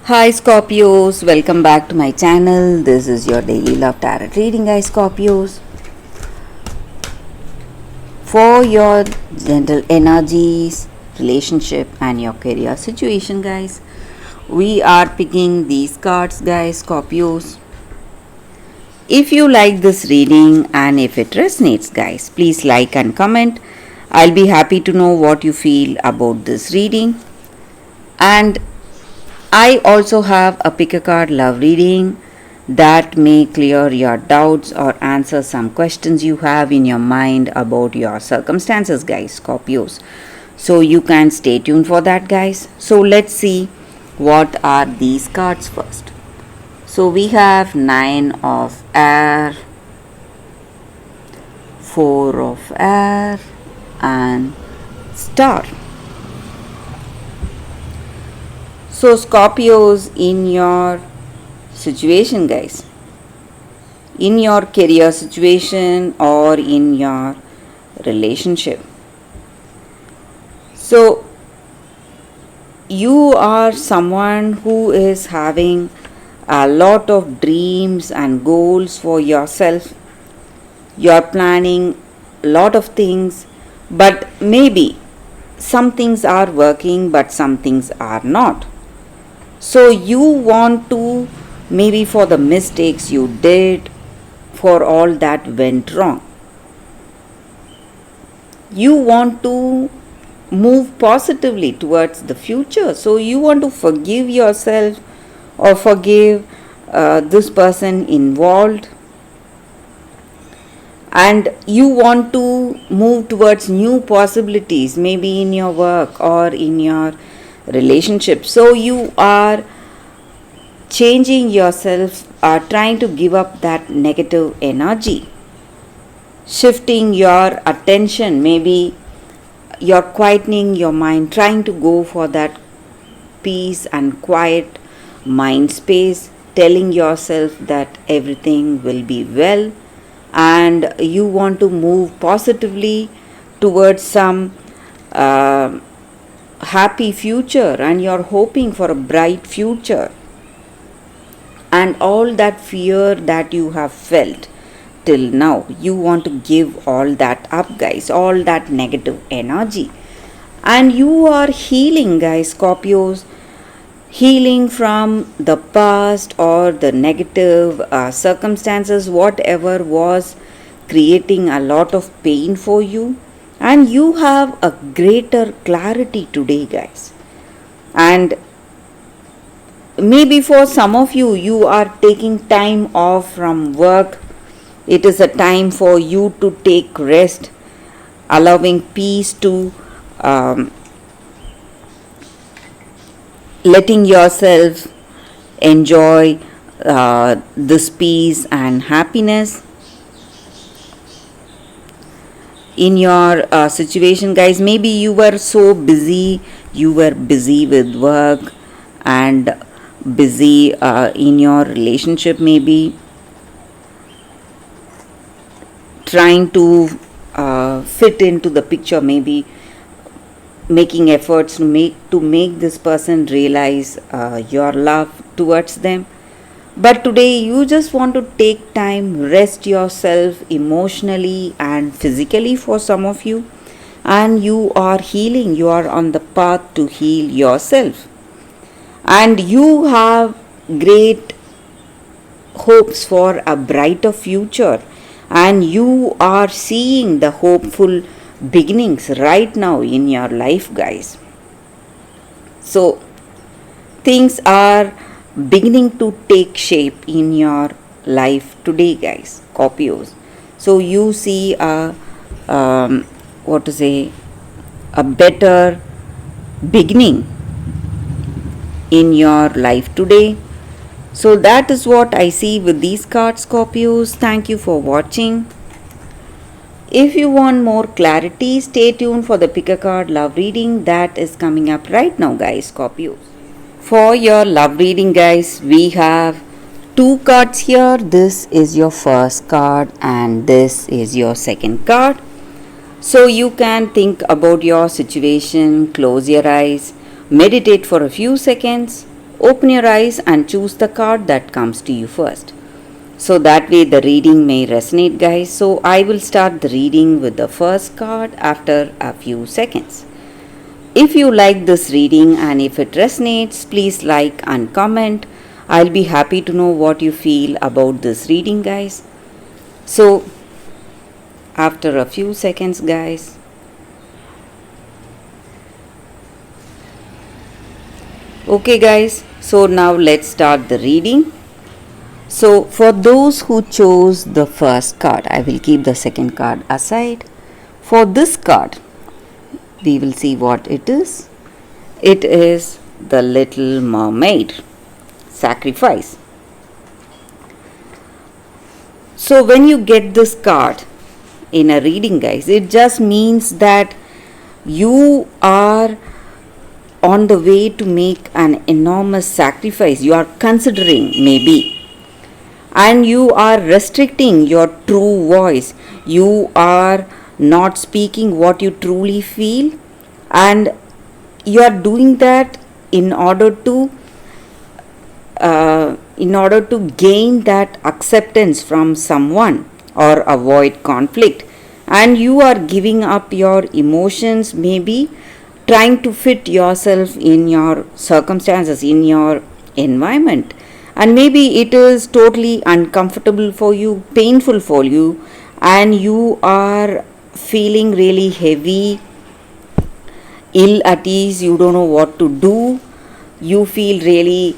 Hi Scorpios, welcome back to my channel. This is your daily love tarot reading, guys. Scorpios, for your gentle energies, relationship, and your career situation, guys. We are picking these cards, guys. Scorpios, if you like this reading and if it resonates, guys, please like and comment. I'll be happy to know what you feel about this reading. And I also have a pick a card love reading that may clear your doubts or answer some questions you have in your mind about your circumstances, guys, Scorpios. So you can stay tuned for that, guys. So let's see what are these cards first. So we have 9 of air, 4 of air, and star. So Scorpios, in your situation, guys, in your career situation or in your relationship, so you are someone who is having a lot of dreams and goals for yourself. You're planning a lot of things, but maybe some things are working but some things are not. So you want to, maybe for the mistakes you did, for all that went wrong, you want to move positively towards the future. So you want to forgive yourself or forgive this person involved, and you want to move towards new possibilities, maybe in your work or in your relationship. So you are changing yourself, are trying to give up that negative energy, shifting your attention, maybe you're quietening your mind, trying to go for that peace and quiet mind space, telling yourself that everything will be well, and you want to move positively towards some happy future, and you're hoping for a bright future. And all that fear that you have felt till now, you want to give all that up, guys, all that negative energy. And you are healing, guys, Scorpios, healing from the past or the negative circumstances, whatever was creating a lot of pain for you. And you have a greater clarity today, guys. And maybe for some of you, you are taking time off from work. It is a time for you to take rest, allowing peace to letting yourself enjoy this peace and happiness in your situation, guys. Maybe you were so busy, you were busy with work and busy in your relationship, maybe trying to fit into the picture, maybe making efforts to make this person realize your love towards them. But today you just want to take time, rest yourself emotionally and physically for some of you, and you are healing, you are on the path to heal yourself, and you have great hopes for a brighter future, and you are seeing the hopeful beginnings right now in your life, guys. So things are beginning to take shape in your life today, guys, Scorpios. So you see a a better beginning in your life today. So that is what I see with these cards, Scorpios. Thank you for watching. If you want more clarity, stay tuned for the pick a card love reading that is coming up right now, guys, Scorpios. For your love reading, guys, we have 2 cards here. This is your first card and this is your second card. So you can think about your situation, close your eyes, meditate for a few seconds, Open your eyes and choose the card that comes to you first. So that way the reading may resonate, guys. So I will start the reading with the first card after a few seconds. If you like this reading and if it resonates, please like and comment. I'll be happy to know what you feel about this reading, guys. So after a few seconds, guys. Okay, guys, so now let's start the reading. So for those who chose the first card, I will keep the second card aside. For this card, we will see what it is. It is the Little Mermaid, sacrifice. So when you get this card in a reading, guys, it just means that you are on the way to make an enormous sacrifice. You are considering maybe, and you are restricting your true voice. You are not speaking what you truly feel, and you are doing that in order to gain that acceptance from someone or avoid conflict. And you are giving up your emotions, maybe trying to fit yourself in your circumstances, in your environment. And maybe it is totally uncomfortable for you, painful for you, and you are feeling really heavy, ill at ease. You don't know what to do. You feel really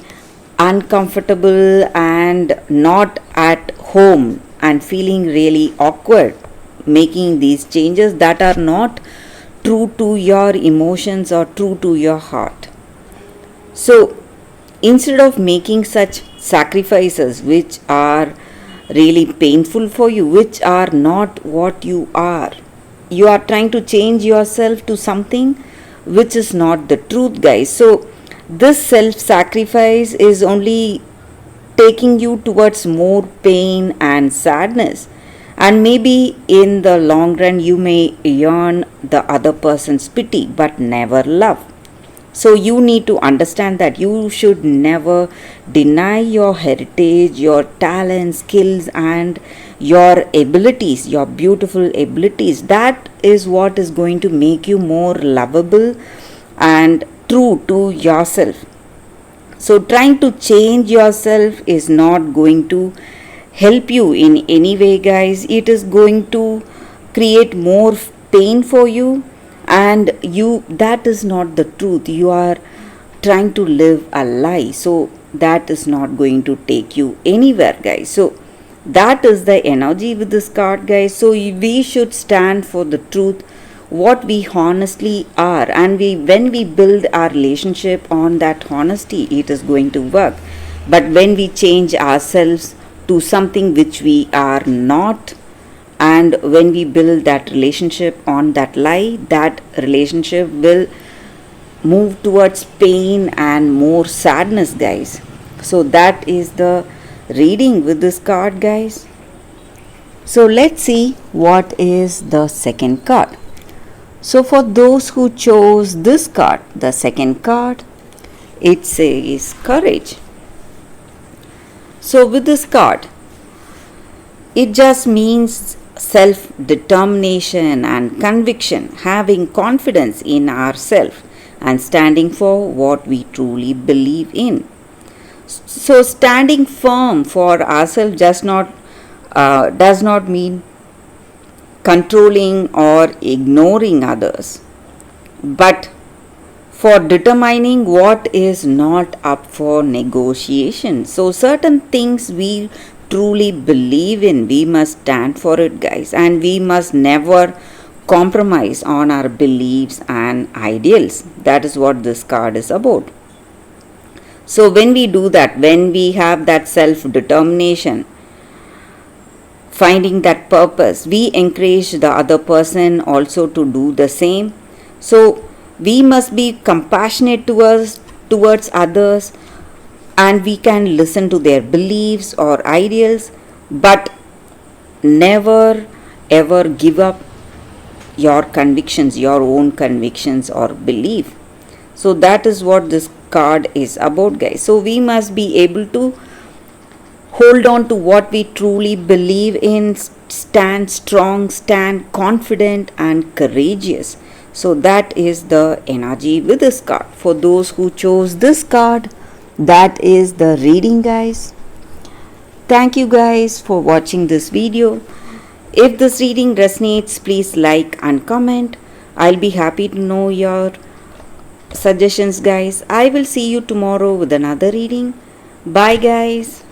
uncomfortable and not at home and feeling really awkward, making these changes that are not true to your emotions or true to your heart. So instead of making such sacrifices which are really painful for you, which are not what you are trying to change yourself to something which is not the truth, guys. So this self-sacrifice is only taking you towards more pain and sadness, and maybe in the long run you may earn the other person's pity but never love. So you need to understand that you should never deny your heritage, your talents, skills, and your abilities, your beautiful abilities. That is what is going to make you more lovable and true to yourself. So trying to change yourself is not going to help you in any way, guys. It is going to create more pain for you, and that is not the truth. You are trying to live a lie, so that is not going to take you anywhere, guys. So that is the energy with this card, guys. So we should stand for the truth, what we honestly are, and when we build our relationship on that honesty, it is going to work. But when we change ourselves to something which we are not, and when we build that relationship on that lie, that relationship will move towards pain and more sadness, guys. So that is the reading with this card, guys. So let's see what is the second card. So for those who chose this card, the second card, it says courage. So with this card, it just means self-determination and conviction, having confidence in ourselves and standing for what we truly believe in. So standing firm for ourselves does not mean controlling or ignoring others, but for determining what is not up for negotiation. So certain things we truly believe in, we must stand for it, guys, and we must never compromise on our beliefs and ideals. That is what this card is about. So when we do that, when we have that self-determination, finding that purpose, we encourage the other person also to do the same. So we must be compassionate towards others, and we can listen to their beliefs or ideals, but never ever give up your convictions, your own convictions or belief. So that is what this card is about, guys. So we must be able to hold on to what we truly believe in, stand strong, stand confident and courageous. So that is the energy with this card. For those who chose this card, that is the reading, guys. Thank you guys for watching this video. If this reading resonates, please like and comment. I'll be happy to know your suggestions, guys. I will see you tomorrow with another reading. Bye, guys.